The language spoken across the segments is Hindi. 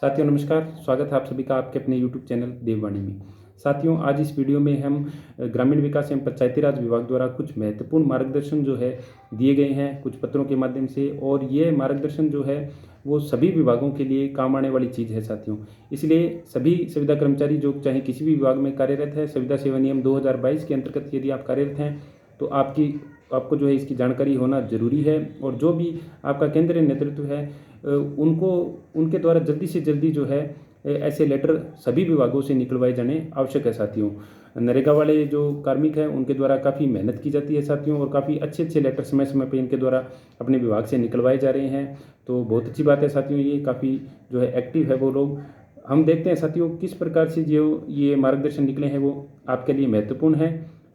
साथियों नमस्कार, स्वागत है आप सभी का आपके अपने यूट्यूब चैनल देववाणी में। साथियों आज इस वीडियो में हम ग्रामीण विकास एवं पंचायती राज विभाग द्वारा कुछ महत्वपूर्ण मार्गदर्शन जो है दिए गए हैं कुछ पत्रों के माध्यम से, और ये मार्गदर्शन जो है वो सभी विभागों के लिए काम आने वाली चीज़ है साथियों। इसलिए सभी संविदा कर्मचारी जो चाहे किसी भी विभाग में कार्यरत है, संविदा सेवा नियम 2022 के अंतर्गत यदि आप कार्यरत हैं तो आपको जो है इसकी जानकारी होना जरूरी है। और जो भी आपका केंद्रीय नेतृत्व है उनको उनके द्वारा जल्दी से जल्दी जो है ऐसे लेटर सभी विभागों से निकलवाए जाने आवश्यक है साथियों। नरेगा वाले जो कार्मिक हैं उनके द्वारा काफ़ी मेहनत की जाती है साथियों, और काफ़ी अच्छे अच्छे लेटर समय समय पर इनके द्वारा अपने विभाग से निकलवाए जा रहे हैं। तो बहुत अच्छी बात है साथियों, ये काफ़ी जो है एक्टिव है वो लोग। हम देखते हैं साथियों किस प्रकार से जो ये मार्गदर्शन निकले हैं वो आपके लिए महत्वपूर्ण है,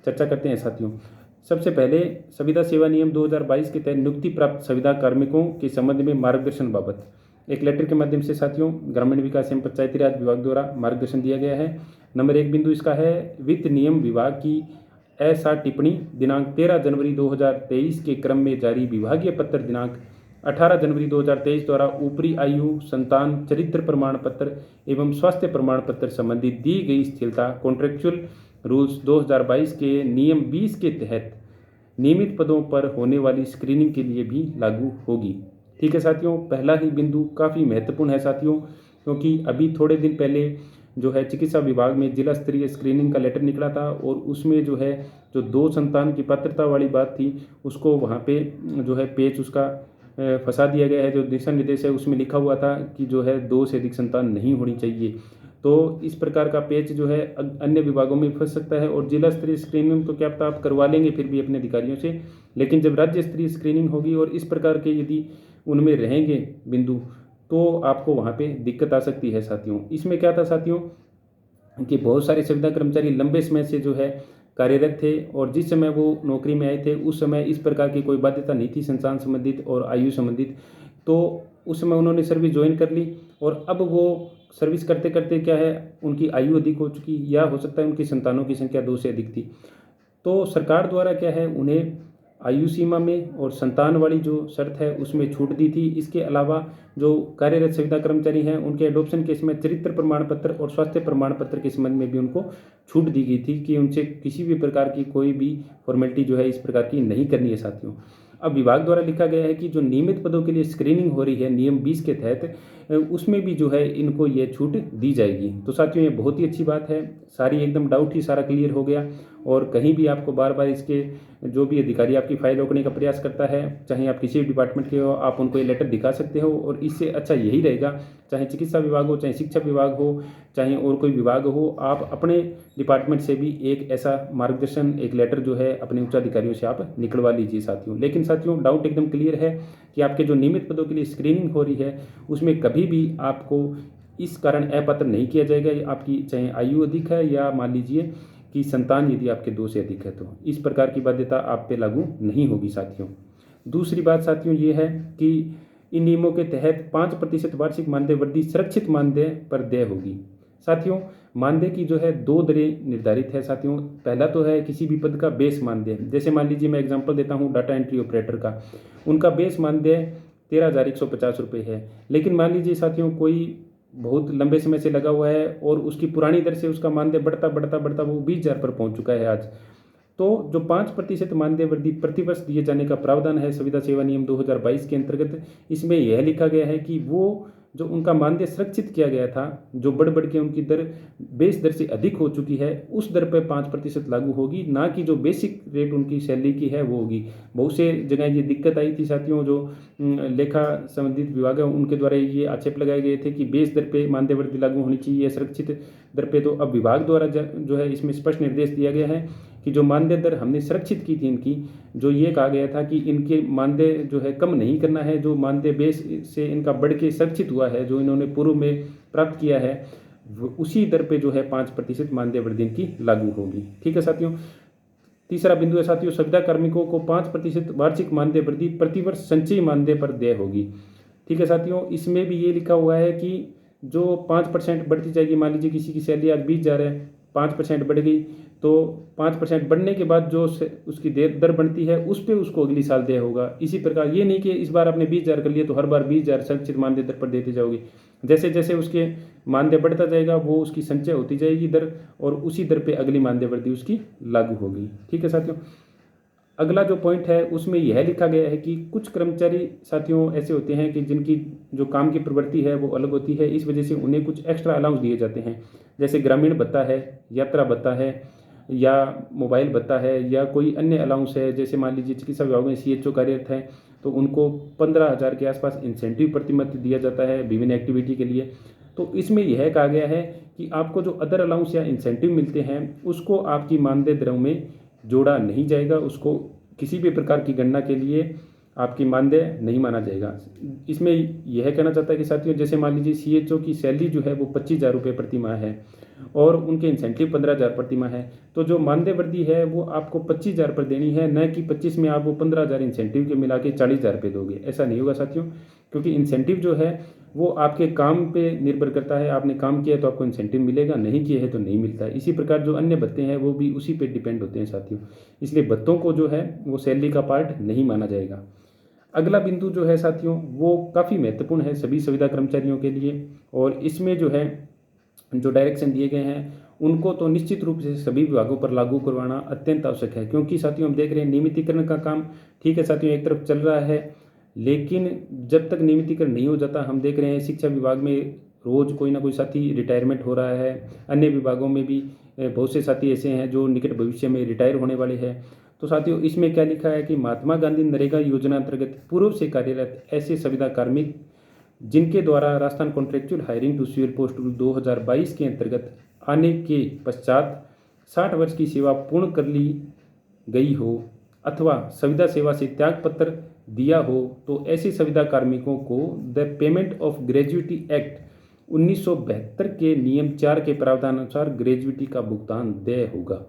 चर्चा करते हैं साथियों। सबसे पहले संविदा सेवा नियम 2022 के तहत नियुक्ति प्राप्त संविदा कार्मिकों के संबंध में मार्गदर्शन बाबत एक लेटर के माध्यम से साथियों ग्रामीण विकास एवं पंचायती राज विभाग द्वारा मार्गदर्शन दिया गया है। नंबर 1 बिंदु इसका है, वित्त नियम विभाग की ऐसा टिप्पणी दिनांक 13 जनवरी 2023 के क्रम में जारी विभागीय पत्र दिनांक 18 जनवरी 2023 द्वारा ऊपरी आयु, संतान, चरित्र प्रमाण पत्र एवं स्वास्थ्य प्रमाण पत्र संबंधी दी गई स्थिरता कॉन्ट्रेक्चुअल रूल्स 2022 के नियम 20 के तहत नियमित पदों पर होने वाली स्क्रीनिंग के लिए भी लागू होगी। ठीक है साथियों, पहला ही बिंदु काफ़ी महत्वपूर्ण है साथियों, क्योंकि अभी थोड़े दिन पहले जो है चिकित्सा विभाग में जिला स्तरीय स्क्रीनिंग का लेटर निकला था, और उसमें जो है जो 2 संतान की पात्रता वाली बात थी उसको वहाँ पे जो है पेच उसका फंसा दिया गया है। जो दिशा निर्देश है उसमें लिखा हुआ था कि जो है 2 से अधिक संतान नहीं होनी चाहिए। तो इस प्रकार का पेच जो है अन्य विभागों में फंस सकता है, और जिला स्तरीय स्क्रीनिंग तो क्या पता आप करवा लेंगे फिर भी अपने अधिकारियों से, लेकिन जब राज्य स्तरीय स्क्रीनिंग होगी और इस प्रकार के यदि उनमें रहेंगे बिंदु तो आपको वहाँ पे दिक्कत आ सकती है साथियों। इसमें क्या था साथियों कि बहुत सारे संविदा कर्मचारी लंबे समय से जो है कार्यरत थे, और जिस समय वो नौकरी में आए थे उस समय इस प्रकार की कोई बाध्यता नहीं थी संतान संबंधित और आयु संबंधित। तो उस समय उन्होंने सर्विस ज्वाइन कर ली, और अब वो सर्विस करते करते क्या है उनकी आयु अधिक हो चुकी, या हो सकता है उनकी संतानों की संख्या 2 से अधिक थी। तो सरकार द्वारा क्या है उन्हें आयु सीमा में और संतान वाली जो शर्त है उसमें छूट दी थी। इसके अलावा जो कार्यरत संविदा कर्मचारी हैं उनके एडॉप्शन के समय चरित्र प्रमाण पत्र और स्वास्थ्य प्रमाण पत्र के संबंध में भी उनको छूट दी गई थी कि उनसे किसी भी प्रकार की कोई भी फॉर्मेलिटी जो है इस प्रकार की नहीं करनी है साथियों। अब विभाग द्वारा लिखा गया है कि जो नियमित पदों के लिए स्क्रीनिंग हो रही है नियम 20 के तहत, उसमें भी जो है इनको ये छूट दी जाएगी। तो साथियों ये बहुत ही अच्छी बात है, सारी एकदम डाउट ही सारा क्लियर हो गया, और कहीं भी आपको बार बार इसके जो भी अधिकारी आपकी फाइल रोकने का प्रयास करता है, चाहे आप किसी भी डिपार्टमेंट के हो, आप उनको ये लेटर दिखा सकते हो। और इससे अच्छा यही रहेगा, चाहे चिकित्सा विभाग हो, चाहे शिक्षा विभाग हो, चाहे और कोई विभाग हो, आप अपने डिपार्टमेंट से भी एक ऐसा मार्गदर्शन एक लेटर जो है अपने उच्चाधिकारियों से आप निकलवा लीजिए साथियों। लेकिन साथियों डाउट एकदम क्लियर है कि आपके जो नियमित पदों के लिए स्क्रीनिंग हो रही है उसमें कभी भी आपको इस कारण अपात्र नहीं किया जाएगा। आपकी चाहे आयु अधिक है या मान लीजिए कि संतान यदि आपके 2 से अधिक है, तो इस प्रकार की बाध्यता आप पे लागू नहीं होगी साथियों। दूसरी बात साथियों ये है कि इन नियमों के तहत 5% वार्षिक मानदेय वृद्धि सुरक्षित मानदेय पर देय होगी। साथियों मानदेय की जो है 2 दरें निर्धारित है साथियों। पहला तो है किसी भी पद का बेस मानदेय, जैसे मान लीजिए मैं एग्जांपल देता हूँ डाटा एंट्री ऑपरेटर का, उनका बेस मानदेय 13,150 रुपये है। लेकिन मान लीजिए साथियों कोई बहुत लंबे समय से लगा हुआ है और उसकी पुरानी दर से उसका मानदेय बढ़ता बढ़ता बढ़ता वो 20,000 पर पहुंच चुका है आज। तो जो 5% मानदेय वृद्धि प्रतिवर्ष दिए जाने का प्रावधान है संविदा सेवा नियम 2022 के अंतर्गत, इसमें यह लिखा गया है कि वो जो उनका मानदेय सुरक्षित किया गया था, जो बढ़ के उनकी दर बेस दर से अधिक हो चुकी है, उस दर पर 5% लागू होगी, ना कि जो बेसिक रेट उनकी सैलरी की है वो होगी। बहुत से जगह ये दिक्कत आई थी साथियों, जो लेखा संबंधित विभाग है उनके द्वारा ये आक्षेप लगाए गए थे कि बेस दर पे मानदेय वृद्धि लागू होनी चाहिए सुरक्षित दर पे। तो अब विभाग द्वारा जो है इसमें स्पष्ट निर्देश दिया गया है कि जो मानदेय दर हमने सुरक्षित की थी इनकी, जो ये कहा गया था कि इनके मानदेय जो है कम नहीं करना है, जो मानदेय बेस से इनका बढ़ के सुरक्षित हुआ है जो इन्होंने पूर्व में प्राप्त किया है, उसी दर पे जो है 5% मानदेय वृद्धि इनकी लागू होगी। ठीक है साथियों। तीसरा बिंदु है साथियों, संविदा कार्मिकों को 5% वार्षिक मानदेय वृद्धि प्रतिवर्ष संचयी मानदेय पर देय होगी। ठीक है साथियों, इसमें भी ये लिखा हुआ है कि जो 5% बढ़ती जाएगी, मान लीजिए किसी की सैलरी आज 20,000 है, 5% बढ़ गई तो 5% बढ़ने के बाद जो उसकी दर बढ़ती है उस पर उसको अगली साल देय होगा। इसी प्रकार ये नहीं कि इस बार आपने 20,000 कर लिया तो हर बार 20,000 संचित मानदेय दर पर देते जाओगे। जैसे जैसे उसके मानदेय बढ़ता जाएगा वो उसकी संचय होती जाएगी दर, और उसी दर पे अगली मानदेय वृद्धि उसकी लागू होगी। ठीक है साथियों, अगला जो पॉइंट है उसमें यह लिखा गया है कि कुछ कर्मचारी साथियों ऐसे होते हैं कि जिनकी जो काम की प्रवृत्ति है वो अलग होती है, इस वजह से उन्हें कुछ एक्स्ट्रा अलाउंस दिए जाते हैं, जैसे ग्रामीण भत्ता है, यात्रा भत्ता है, या मोबाइल भत्ता है, या कोई अन्य अलाउंस है। जैसे मान लीजिए चिकित्सा विभाग में CHO कार्यरत है तो उनको 15,000 के आसपास इंसेंटिव प्रतिमाह दिया जाता है विभिन्न एक्टिविटी के लिए। तो इसमें यह कहा गया है कि आपको जो अदर अलाउंस या इंसेंटिव मिलते हैं उसको आपकी मानदेय दरों में जोड़ा नहीं जाएगा, उसको किसी भी प्रकार की गणना के लिए आपकी मानदेय नहीं माना जाएगा। इसमें यह कहना चाहता है कि साथियों जैसे मान लीजिए CHO की सैलरी जो है वो 25,000 रुपये प्रति माह है और उनके इंसेंटिव 15,000 प्रति माह है, तो जो मानदेय वृद्धि है वो आपको 25,000 पर देनी है, न कि 25 में आप वो 15,000 इंसेंटिव के मिला के 40,000 रुपये दोगे। ऐसा नहीं होगा साथियों, क्योंकि इंसेंटिव जो है वो आपके काम पे निर्भर करता है। आपने काम किया है तो आपको इंसेंटिव मिलेगा, नहीं किए है तो नहीं मिलता है। इसी प्रकार जो अन्य भत्ते हैं वो भी उसी पे डिपेंड होते हैं साथियों, इसलिए भत्तों को जो है वो सैलरी का पार्ट नहीं माना जाएगा। अगला बिंदु जो है साथियों वो काफ़ी महत्वपूर्ण है सभी संविदा कर्मचारियों के लिए, और इसमें जो है जो डायरेक्शन दिए गए हैं उनको तो निश्चित रूप से सभी विभागों पर लागू करवाना अत्यंत आवश्यक है, क्योंकि साथियों हम देख रहे हैं नियमितीकरण का काम ठीक है साथियों एक तरफ चल रहा है, लेकिन जब तक नियमितीकरण नहीं हो जाता हम देख रहे हैं शिक्षा विभाग में रोज़ कोई ना कोई साथी रिटायरमेंट हो रहा है, अन्य विभागों में भी बहुत से साथी ऐसे हैं जो निकट भविष्य में रिटायर होने वाले हैं। तो साथियों इसमें क्या लिखा है कि महात्मा गांधी नरेगा योजना अंतर्गत पूर्व से कार्यरत ऐसे संविदा कार्मिक जिनके द्वारा Rajasthan contractual hiring to civil post 2022 के अंतर्गत आने के पश्चात 60 वर्ष की सेवा पूर्ण कर ली गई हो अथवा संविदा सेवा से त्याग पत्र दिया हो तो ऐसे संविदा कार्मिकों को the payment of gratuity act 1972 के नियम 4 के प्रावधान अनुसार ग्रेजुएटी का भुगतान देय होगा।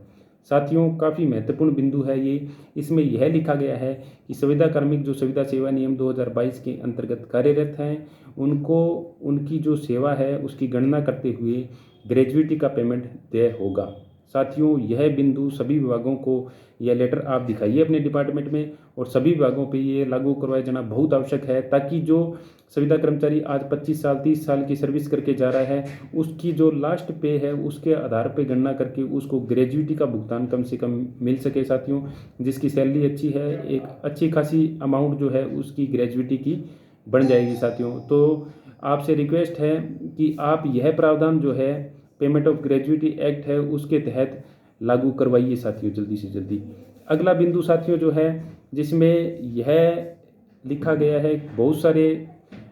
साथियों काफ़ी महत्वपूर्ण बिंदु है ये, इसमें यह लिखा गया है कि संविदा कार्मिक जो संविदा सेवा नियम 2022 के अंतर्गत कार्यरत हैं उनको उनकी जो सेवा है उसकी गणना करते हुए ग्रेजुएटी का पेमेंट देय होगा। साथियों यह बिंदु सभी विभागों को यह लेटर आप दिखाइए अपने डिपार्टमेंट में, और सभी विभागों पे ये लागू करवाया जाना बहुत आवश्यक है, ताकि जो संविदा कर्मचारी आज 25 साल 30 साल की सर्विस करके जा रहा है उसकी जो लास्ट पे है उसके आधार पे गणना करके उसको ग्रेजुएटी का भुगतान कम से कम मिल सके साथियों। जिसकी सैलरी अच्छी है एक अच्छी खासी अमाउंट जो है उसकी ग्रेजुएटी की बन जाएगी साथियों। तो आपसे रिक्वेस्ट है कि आप यह प्रावधान जो है पेमेंट ऑफ ग्रेजुएटी एक्ट है उसके तहत लागू करवाइए साथियों जल्दी से जल्दी। अगला बिंदु साथियों जो है जिसमें यह लिखा गया है, बहुत सारे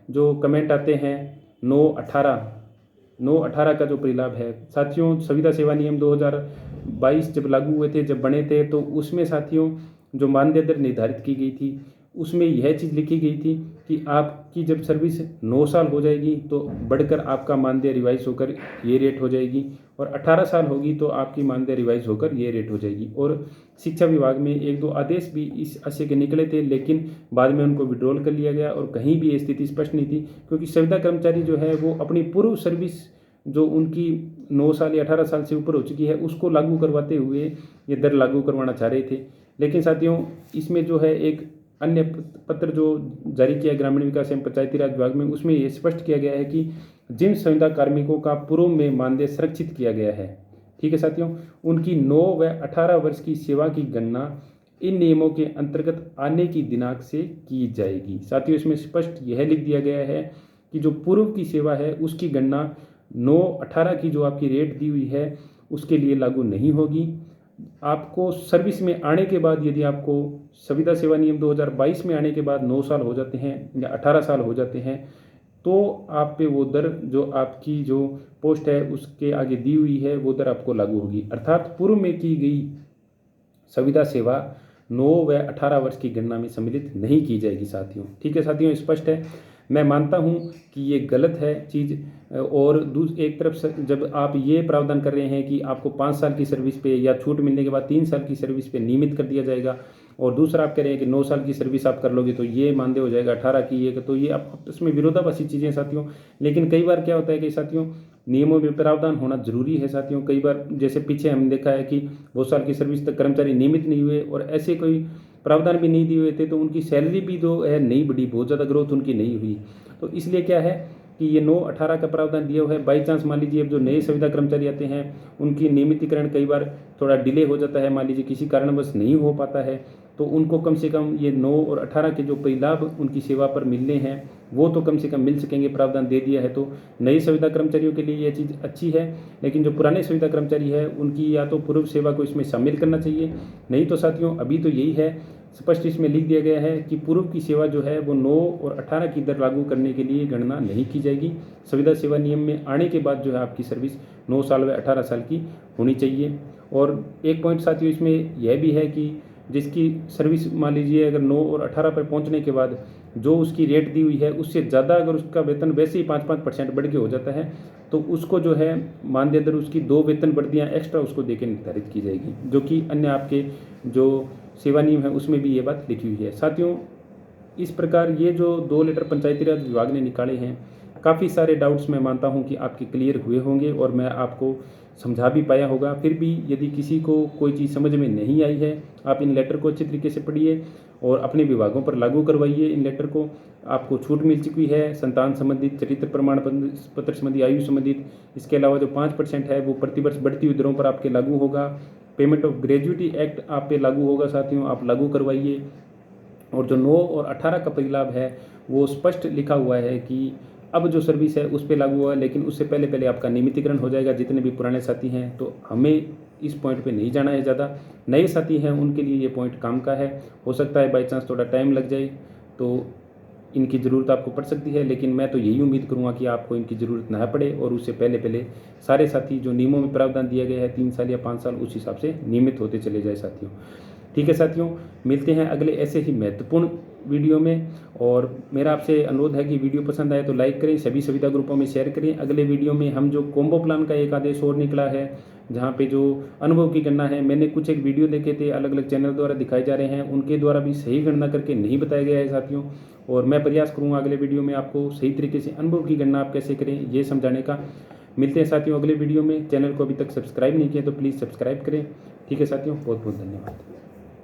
जो कमेंट आते हैं 9/18 का जो परिलाभ है साथियों, संविदा सेवा नियम 2022 जब लागू हुए थे जब बने थे तो उसमें साथियों जो मानदेय दर निर्धारित की गई थी उसमें यह चीज़ लिखी गई थी कि आपकी जब सर्विस 9 साल हो जाएगी तो बढ़कर आपका मानदेय रिवाइज होकर ये रेट हो जाएगी, और 18 साल होगी तो आपकी मानदेय रिवाइज होकर ये रेट हो जाएगी। और शिक्षा विभाग में 1-2 आदेश भी इस आशय के निकले थे, लेकिन बाद में उनको विड्रॉल कर लिया गया और कहीं भी ये स्थिति स्पष्ट नहीं थी, क्योंकि संविदा कर्मचारी जो है वो अपनी पूर्व सर्विस जो उनकी 9 साल या 18 साल से ऊपर हो चुकी है उसको लागू करवाते हुए ये दर लागू करवाना चाह रहे थे। लेकिन साथियों इसमें जो है एक अन्य पत्र जो जारी किया ग्रामीण विकास एवं पंचायती राज विभाग में उसमें यह स्पष्ट किया गया है कि जिन संविदा कार्मिकों का पूर्व में मानदेय संरक्षित किया गया है, ठीक है साथियों, उनकी 9 व 18 वर्ष की सेवा की गणना इन नियमों के अंतर्गत आने की दिनांक से की जाएगी। साथियों इसमें स्पष्ट यह लिख दिया गया है कि जो पूर्व की सेवा है उसकी गणना 9/18 की जो आपकी रेट दी हुई है उसके लिए लागू नहीं होगी। आपको सर्विस में आने के बाद यदि आपको संविदा सेवा नियम 2022 में आने के बाद 9 साल हो जाते हैं या 18 साल हो जाते हैं तो आप पे वो दर जो आपकी जो पोस्ट है उसके आगे दी हुई है वो दर आपको लागू होगी। अर्थात पूर्व में की गई संविदा सेवा 9 व 18 वर्ष की गणना में सम्मिलित नहीं की जाएगी साथियों। ठीक है साथियों, स्पष्ट है। मैं मानता हूं कि ये गलत है चीज़, और एक तरफ से जब आप ये प्रावधान कर रहे हैं कि आपको 5 साल की सर्विस पे या छूट मिलने के बाद 3 साल की सर्विस पे नियमित कर दिया जाएगा, और दूसरा आप कह रहे हैं कि 9 साल की सर्विस आप कर लोगे तो ये मानदेय हो जाएगा 18 की, ये तो ये आपस में विरोधाभासी चीज़ें साथियों। लेकिन कई बार क्या होता है कि साथियों नियमों में प्रावधान होना जरूरी है साथियों। कई बार जैसे पीछे हमने देखा है कि बहुत साल की सर्विस तक कर्मचारी नियमित नहीं हुए और ऐसे कोई प्रावधान भी नहीं दिए हुए थे, तो उनकी सैलरी भी जो है नहीं बढ़ी, बहुत ज़्यादा ग्रोथ उनकी नहीं हुई। तो इसलिए क्या है कि ये 9/18 का प्रावधान दिया हुआ है। बाई चांस मान लीजिए अब जो नए संविदा कर्मचारी आते हैं उनकी नियमितीकरण कई बार थोड़ा डिले हो जाता है, मान लीजिए किसी कारणवश नहीं हो पाता है, तो उनको कम से कम ये 9 और 18 के जो परिलाभ उनकी सेवा पर मिलने हैं वो तो कम से कम मिल सकेंगे, प्रावधान दे दिया है। तो नई संविदा कर्मचारियों के लिए ये चीज़ अच्छी है, लेकिन जो पुराने संविदा कर्मचारी है उनकी या तो पूर्व सेवा को इसमें शामिल करना चाहिए, नहीं तो साथियों अभी तो यही है, स्पष्ट इसमें लिख दिया गया है कि पूर्व की सेवा जो है वो 9 और 18 की दर लागू करने के लिए गणना नहीं की जाएगी। संविदा सेवा नियम में आने के बाद जो है आपकी सर्विस 9 साल व 18 साल की होनी चाहिए। और एक पॉइंट साथियों इसमें यह भी है कि जिसकी सर्विस मान लीजिए अगर 9 और 18 पर पहुंचने के बाद जो उसकी रेट दी हुई है उससे ज़्यादा अगर उसका वेतन वैसे ही 5-5% बढ़ के हो जाता है, तो उसको जो है मानदेय दर उसकी 2 वेतन बढ़तियाँ एक्स्ट्रा उसको देकर निर्धारित की जाएगी, जो कि अन्य आपके जो सेवा नियम है उसमें भी ये बात लिखी हुई है। साथियों इस प्रकार ये जो 2 लेटर पंचायती राज विभाग ने निकाले हैं, काफ़ी सारे डाउट्स मैं मानता हूँ कि आपके क्लियर हुए होंगे और मैं आपको समझा भी पाया होगा। फिर भी यदि किसी को कोई चीज़ समझ में नहीं आई है, आप इन लेटर को अच्छे तरीके से पढ़िए और अपने विभागों पर लागू करवाइए इन लेटर को। आपको छूट मिल चुकी है संतान संबंधित, चरित्र प्रमाण पत्र संबंधी, आयु संबंधित। इसके अलावा जो 5% है वो प्रतिवर्ष बढ़ती हुई दरों पर आपके लागू होगा। पेमेंट ऑफ ग्रेजुएटी एक्ट आप पे लागू होगा साथियों, आप लागू करवाइए। और जो 9 और 18 का परिलाभ है वो स्पष्ट लिखा हुआ है कि अब जो सर्विस है उस पर लागू हुआ है, लेकिन उससे पहले पहले आपका नियमितीकरण हो जाएगा जितने भी पुराने साथी हैं। तो हमें इस पॉइंट पे नहीं जाना है ज़्यादा, नए साथी हैं उनके लिए ये पॉइंट काम का है। हो सकता है बाई चांस थोड़ा टाइम लग जाए तो इनकी ज़रूरत आपको पड़ सकती है, लेकिन मैं तो यही उम्मीद करूँगा कि आपको इनकी ज़रूरत ना पड़े और उससे पहले पहले सारे साथी जो नियमों में प्रावधान दिया गया है 3 साल या 5 साल, उस हिसाब से नियमित होते चले जाए साथियों। ठीक है साथियों, मिलते हैं अगले ऐसे ही महत्वपूर्ण वीडियो में। और मेरा आपसे अनुरोध है कि वीडियो पसंद आए तो लाइक करें, सभी संविदा ग्रुपों में शेयर करें। अगले वीडियो में हम जो कॉम्बो प्लान का एक आदेश और निकला है जहाँ पे जो अनुभव की गणना है, मैंने कुछ एक वीडियो देखे थे अलग अलग चैनल द्वारा दिखाए जा रहे हैं, उनके द्वारा भी सही गणना करके नहीं बताया गया है साथियों। और मैं प्रयास करूँगा अगले वीडियो में आपको सही तरीके से अनुभव की गणना आप कैसे करें ये समझाने का। मिलते हैं साथियों अगले वीडियो में। चैनल को अभी तक सब्सक्राइब नहीं किया तो प्लीज़ सब्सक्राइब करें। ठीक है साथियों, बहुत बहुत धन्यवाद।